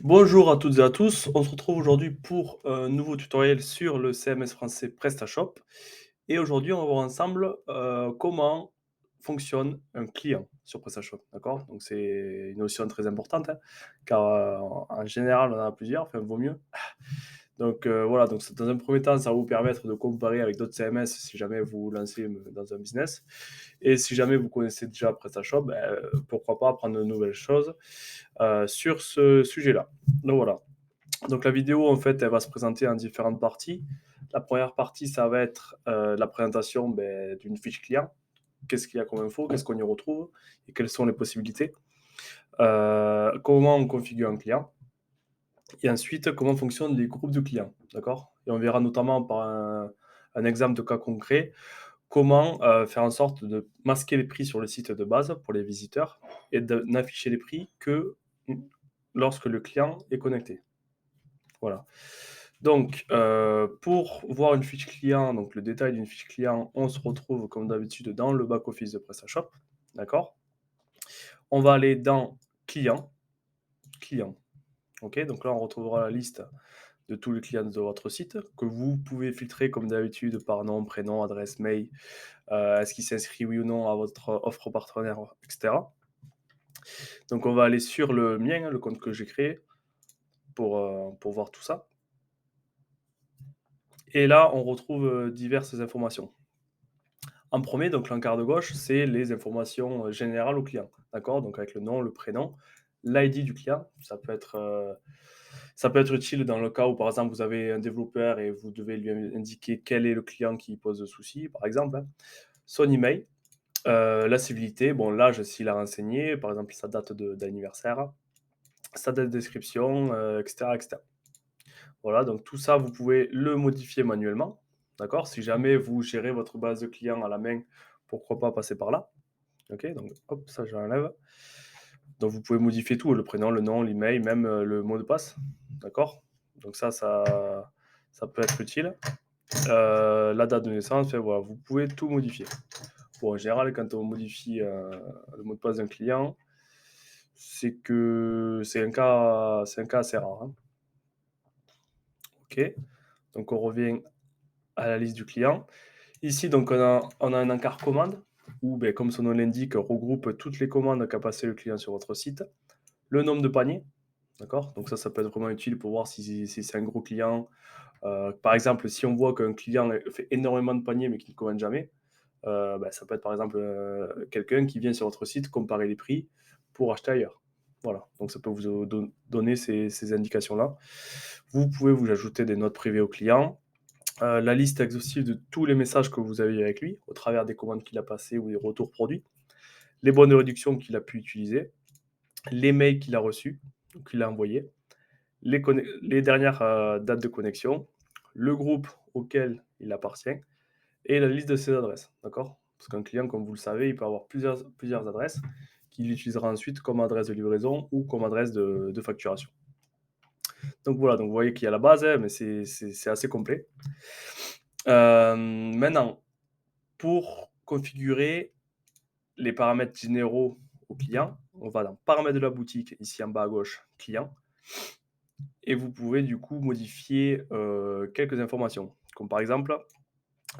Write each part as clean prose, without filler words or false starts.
Bonjour à toutes et à tous, on se retrouve aujourd'hui pour un nouveau tutoriel sur le CMS français PrestaShop et aujourd'hui on va voir ensemble, comment fonctionne un client sur PrestaShop, d'accord? Donc c'est une notion très importante, hein, car, en général on en a plusieurs, enfin vaut mieux. Donc voilà, donc dans un premier temps, ça va vous permettre de comparer avec d'autres CMS si jamais vous vous lancez, dans un business et si jamais vous connaissez déjà PrestaShop, pourquoi pas apprendre de nouvelles choses, sur ce sujet-là. Donc voilà. Donc la vidéo, en fait, elle va se présenter en différentes parties. La première partie, ça va être la présentation d'une fiche client. Qu'est-ce qu'il y a comme info, qu'est-ce qu'on y retrouve et quelles sont les possibilités. Comment on configure un client. Et ensuite, comment fonctionnent les groupes de clients. D'accord. Et on verra notamment par un exemple de cas concret comment faire en sorte de masquer les prix sur le site de base pour les visiteurs et de n'afficher les prix que lorsque le client est connecté. Voilà. Donc, pour voir une fiche client, donc le détail d'une fiche client, on se retrouve comme d'habitude dans le back office de PrestaShop, d'accord? On va aller dans client, client, OK? Donc là, on retrouvera la liste de tous les clients de votre site que vous pouvez filtrer comme d'habitude par nom, prénom, adresse mail, est-ce qu'il s'inscrit oui ou non à votre offre partenaire et cetera. Donc on va aller sur le mien, hein, le compte que j'ai créé pour voir tout ça et là, on retrouve, diverses informations. En premier, donc l'encart de gauche, c'est les informations générales au client. D'accord? Donc avec le nom, le prénom, l'ID du client. Ça peut être utile dans le cas où, par exemple, vous avez un développeur et vous devez lui indiquer quel est le client qui pose souci, par exemple, hein. Son email, la civilité, bon, l'âge s'il a renseigné, par exemple sa date d'anniversaire, sa date de description, etc., etc. Voilà, donc tout ça, vous pouvez le modifier manuellement. D'accord? Si jamais vous gérez votre base de clients à la main, pourquoi pas passer par là. OK, donc hop, ça j'enlève. Donc vous pouvez modifier tout, le prénom, le nom, l'email, même, le mot de passe. D'accord? Donc ça peut être utile. La date de naissance, enfin voilà, vous pouvez tout modifier. Bon, en général, quand on modifie, le mot de passe d'un client, c'est que c'est un cas assez rare, hein. OK, donc on revient à la liste du client. Ici, donc on a un encart commande où, comme son nom l'indique, regroupe toutes les commandes qu'a passé le client sur votre site. Le nombre de paniers, d'accord? Donc ça peut être vraiment utile pour voir si c'est un gros client. Par exemple, si on voit qu'un client fait énormément de paniers mais qui ne commande jamais, ça peut être par exemple quelqu'un qui vient sur votre site comparer les prix pour acheter ailleurs. Voilà, donc ça peut vous donner ces indications-là. Vous pouvez vous ajouter des notes privées au client, la liste exhaustive de tous les messages que vous avez eu avec lui, au travers des commandes qu'il a passées ou des retours produits, les bonnes de réduction qu'il a pu utiliser, les mails qu'il a reçus, qu'il a envoyés, les dernières dates de connexion, le groupe auquel il appartient et la liste de ses adresses. D'accord? Parce qu'un client, comme vous le savez, il peut avoir plusieurs adresses qu'il utilisera ensuite comme adresse de livraison ou comme adresse de facturation. Donc voilà, donc vous voyez qu'il y a la base, hein, mais c'est assez complet. Maintenant, pour configurer les paramètres généraux au client, on va dans paramètres de la boutique, ici en bas à gauche, client. Et vous pouvez du coup modifier quelques informations, comme par exemple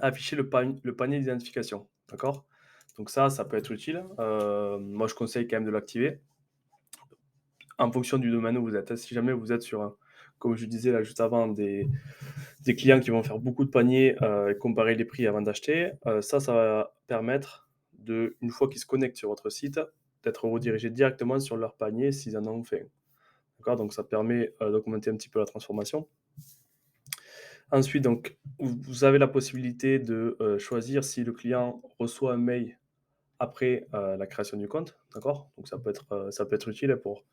afficher le panier d'identification. D'accord? Donc ça peut être utile. Moi, je conseille quand même de l'activer en fonction du domaine où vous êtes. Si jamais vous êtes sur, comme je disais là juste avant, des clients qui vont faire beaucoup de paniers et comparer les prix avant d'acheter, ça va permettre, une fois qu'ils se connectent sur votre site, d'être redirigés directement sur leur panier s'ils en ont fait. D'accord? Donc ça permet d'augmenter un petit peu la transformation. Ensuite, donc, vous avez la possibilité de choisir si le client reçoit un mail après la création du compte, d'accord? Donc ça peut être utile pour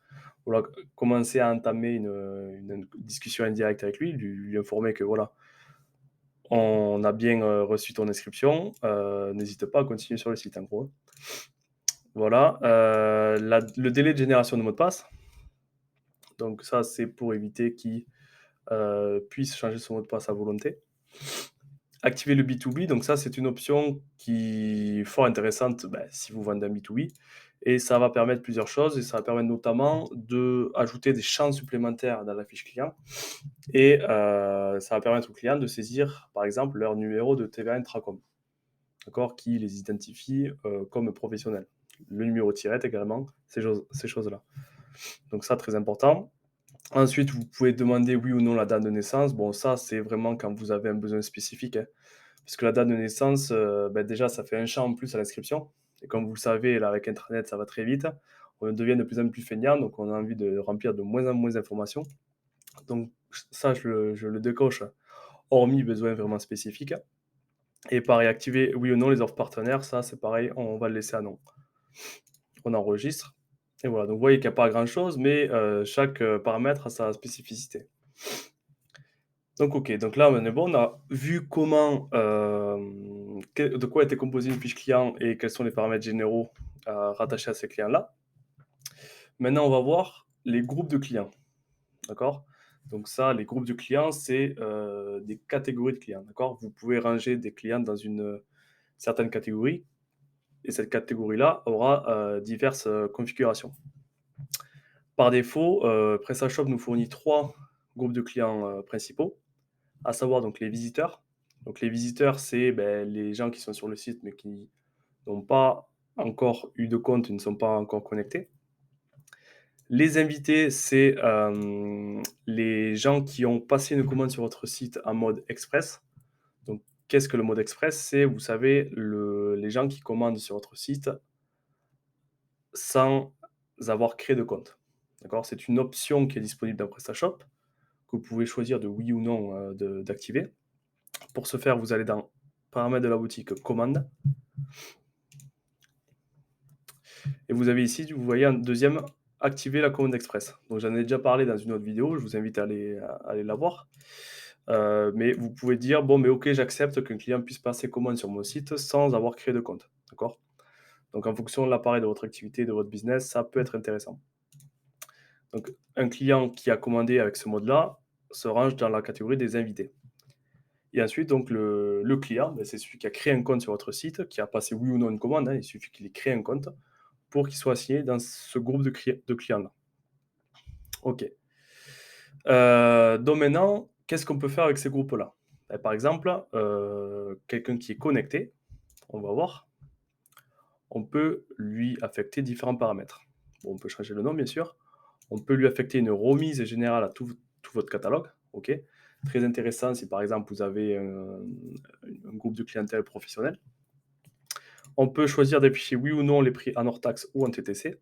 voilà, commencer à entamer une discussion indirecte avec lui, lui informer que voilà, on a bien reçu ton inscription, n'hésite pas à continuer sur le site en gros. Voilà, le délai de génération de mot de passe, donc ça c'est pour éviter qu'il puisse changer son mot de passe à volonté. Activer le B2B, donc ça, c'est une option qui est fort intéressante si vous vendez un B2B. et ça va permettre plusieurs choses et ça va permettre notamment d'ajouter des champs supplémentaires dans la fiche client et ça va permettre aux clients de saisir, par exemple, leur numéro de TVA Intracom, d'accord? Qui les identifie, comme professionnels. Le numéro de tirette également, ces choses-là. Donc ça, très important. Ensuite, vous pouvez demander oui ou non la date de naissance. Bon, ça, c'est vraiment quand vous avez un besoin spécifique, hein. Parce que la date de naissance, déjà, ça fait un champ en plus à l'inscription. Et comme vous le savez, là, avec internet, ça va très vite. On devient de plus en plus feignant, donc on a envie de remplir de moins en moins d'informations. Donc ça, je le décoche, hormis besoin vraiment spécifique. Et pareil, activer oui ou non les offres partenaires, ça, c'est pareil, on va le laisser à non. On enregistre et voilà, donc vous voyez qu'il y a pas grand chose, mais chaque, paramètre a sa spécificité. Donc OK, donc là, on est bon, on a vu comment, de quoi était composée une fiche client et quels sont les paramètres généraux, rattachés à ces clients-là. Maintenant, on va voir les groupes de clients, d'accord? Donc ça, les groupes de clients, c'est, des catégories de clients, d'accord? Vous pouvez ranger des clients dans une, certaine catégorie et cette catégorie-là aura, diverses, configurations. Par défaut, PrestaShop nous fournit 3 groupes de clients, principaux, à savoir donc les visiteurs. Donc les visiteurs, c'est, les gens qui sont sur le site, mais qui n'ont pas encore eu de compte, ils ne sont pas encore connectés. Les invités, c'est, les gens qui ont passé une commande sur votre site en mode express. Donc qu'est-ce que le mode express? C'est, vous savez, les gens qui commandent sur votre site sans avoir créé de compte. D'accord? C'est une option qui est disponible dans PrestaShop, que vous pouvez choisir de oui ou non, d'activer. Pour ce faire, vous allez dans paramètres de la boutique, commande, et vous avez ici, vous voyez un deuxième, activer la commande express. Donc j'en ai déjà parlé dans une autre vidéo, je vous invite à aller la voir. Mais vous pouvez dire, bon, mais ok, j'accepte qu'un client puisse passer commande sur mon site sans avoir créé de compte. D'accord? Donc en fonction de l'appareil de votre activité, de votre business, ça peut être intéressant. Donc un client qui a commandé avec ce mode-là se range dans la catégorie des invités. Et ensuite, donc le client, c'est celui qui a créé un compte sur votre site, qui a passé oui ou non une commande, hein, il suffit qu'il ait créé un compte pour qu'il soit assigné dans ce groupe de clients-là. OK. Donc maintenant, qu'est-ce qu'on peut faire avec ces groupes-là? Par exemple, quelqu'un qui est connecté, on va voir, on peut lui affecter différents paramètres. Bon, on peut changer le nom, bien sûr. On peut lui affecter une remise générale à tout votre catalogue. OK. Très intéressant si par exemple vous avez un groupe de clientèle professionnel. On peut choisir d'afficher oui ou non les prix en hors taxe ou en TTC.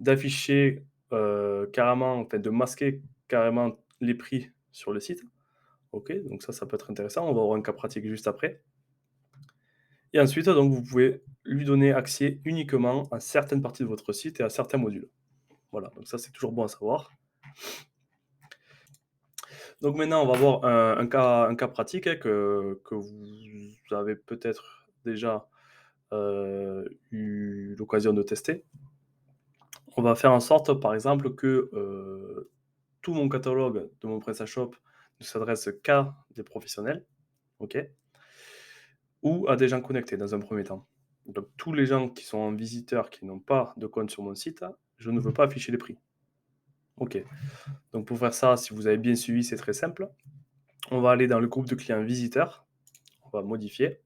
D'afficher carrément, enfin de masquer carrément les prix sur le site. OK, donc ça peut être intéressant. On va avoir un cas pratique juste après. Et ensuite, donc vous pouvez lui donner accès uniquement à certaines parties de votre site et à certains modules. Voilà, donc ça c'est toujours bon à savoir. Donc maintenant, on va voir un cas pratique, hein, que vous avez peut-être déjà eu l'occasion de tester. On va faire en sorte, par exemple, que tout mon catalogue de mon PrestaShop ne s'adresse qu'à des professionnels, OK, ou à des gens connectés dans un premier temps. Donc tous les gens qui sont en visiteur, qui n'ont pas de compte sur mon site, je ne veux pas afficher les prix. OK. Donc pour faire ça, si vous avez bien suivi, c'est très simple. On va aller dans le groupe de clients visiteurs, on va modifier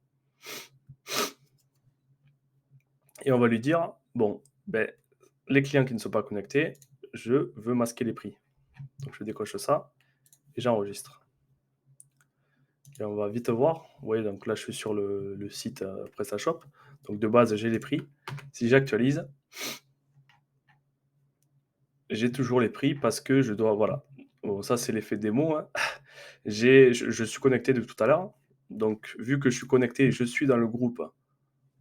et on va lui dire: «Bon, les clients qui ne sont pas connectés, je veux masquer les prix». Donc je décoche ça et j'enregistre. Et on va vite voir. Vous voyez, donc là, je suis sur le site PrestaShop. Donc de base, j'ai les prix. Si j'actualise, j'ai toujours les prix parce que je dois. Voilà. Bon, ça, c'est l'effet démo, hein. Je suis connecté de tout à l'heure. Donc, vu que je suis connecté, je suis dans le groupe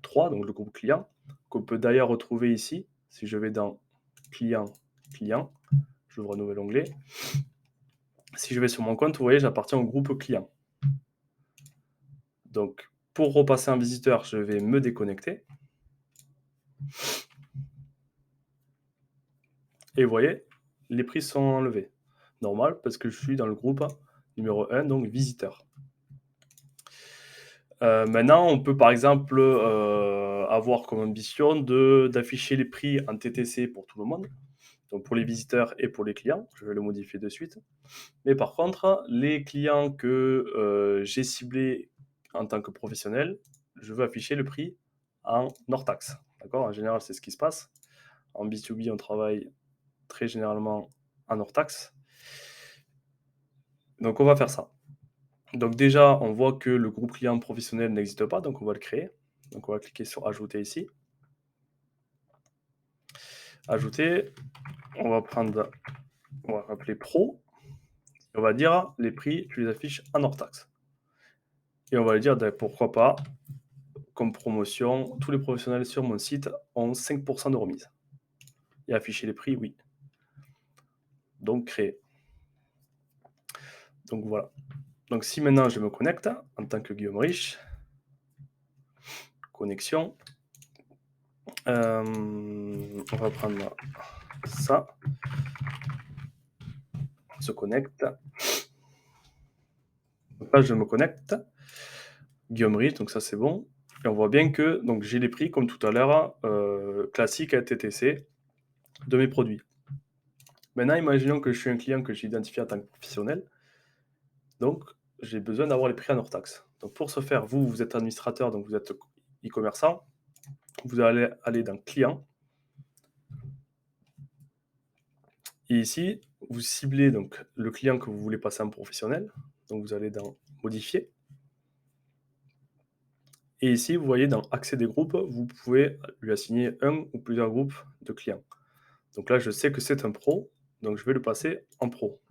3, donc le groupe client, qu'on peut d'ailleurs retrouver ici. Si je vais dans client, client, j'ouvre un nouvel onglet. Si je vais sur mon compte, vous voyez, j'appartiens au groupe client. Donc, pour repasser en visiteur, je vais me déconnecter. Et vous voyez, les prix sont enlevés. Normal, parce que je suis dans le groupe numéro 1, donc visiteur. Maintenant, on peut par exemple, avoir comme ambition d'afficher les prix en TTC pour tout le monde, donc pour les visiteurs et pour les clients. Je vais le modifier de suite. Mais par contre, les clients que, j'ai ciblés en tant que professionnel, je veux afficher le prix en hors taxe. D'accord? En général, c'est ce qui se passe. En B2B, on travaille très généralement en hors taxe. Donc on va faire ça. Donc déjà, on voit que le groupe client professionnel n'existe pas, donc on va le créer. Donc on va cliquer sur ajouter ici. Ajouter, on va prendre, on va appeler pro. On va dire les prix, tu les affiches en hors taxe. Et on va lui dire ben, pourquoi pas, comme promotion, tous les professionnels sur mon site ont 5% de remise. Et afficher les prix, oui. Donc créer. Donc voilà. Donc si maintenant je me connecte en tant que Guillaume Riche, connexion, on va prendre ça, on se connecte. Donc là je me connecte, Guillaume Riche, donc ça c'est bon. Et on voit bien que donc j'ai les prix comme tout à l'heure, classique à TTC de mes produits. Maintenant, imaginons que je suis un client que j'ai identifié en tant que professionnel. Donc, j'ai besoin d'avoir les prix en hors taxe. Donc, pour ce faire, vous êtes administrateur, donc vous êtes e-commerçant. Vous allez aller dans Client. Et ici, vous ciblez donc le client que vous voulez passer en professionnel. Donc, vous allez dans Modifier. Et ici, vous voyez dans Accès des groupes, vous pouvez lui assigner un ou plusieurs groupes de clients. Donc là, je sais que c'est un pro, donc je vais le passer en pro.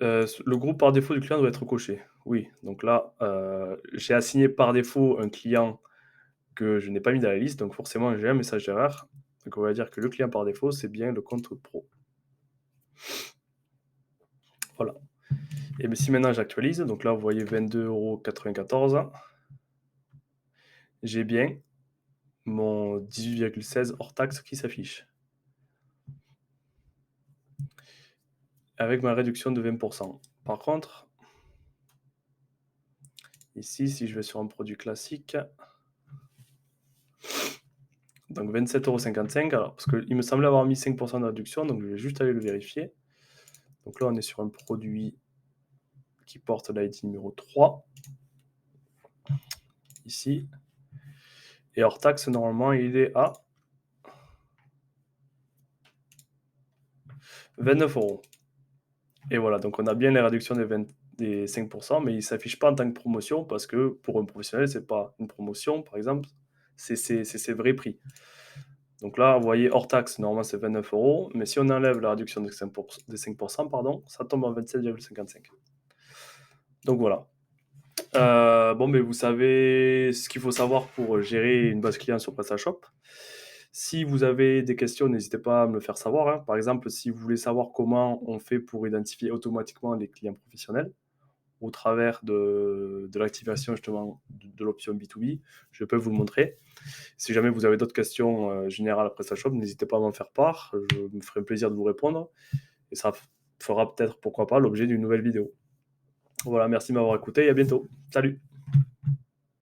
Le groupe par défaut du client doit être coché. Oui, donc là, j'ai assigné par défaut un client que je n'ai pas mis dans la liste, donc forcément j'ai un message d'erreur. Donc on va dire que le client par défaut, c'est bien le compte pro. Voilà. Et si maintenant j'actualise, donc là vous voyez 22,94 €, j'ai bien mon 18,16 hors taxe qui s'affiche. Avec ma réduction de 20%. Par contre, ici, si je vais sur un produit classique, donc 27,55 €, alors parce qu'il me semblait avoir mis 5% de réduction, donc je vais juste aller le vérifier. Donc là, on est sur un produit qui porte l'ID numéro 3, ici. Et hors taxe, normalement, il est à 29 €. Et voilà, donc on a bien les réductions des 5%, mais il ne s'affiche pas en tant que promotion parce que pour un professionnel, ce n'est pas une promotion, par exemple, c'est ses vrais prix. Donc là, vous voyez, hors taxe, normalement, c'est 29 €, mais si on enlève la réduction des 5%, pardon, ça tombe en 27,55 €. Donc voilà. Bon, mais vous savez ce qu'il faut savoir pour gérer une base client sur PrestaShop. Si vous avez des questions, n'hésitez pas à me le faire savoir, hein. Par exemple, si vous voulez savoir comment on fait pour identifier automatiquement les clients professionnels au travers de l'activation justement de l'option B2B, je peux vous le montrer. Si jamais vous avez d'autres questions générales à PrestaShop, n'hésitez pas à m'en faire part. Je me ferai un plaisir de vous répondre et ça fera peut-être, pourquoi pas, l'objet d'une nouvelle vidéo. Voilà, merci de m'avoir écouté et à bientôt. Salut!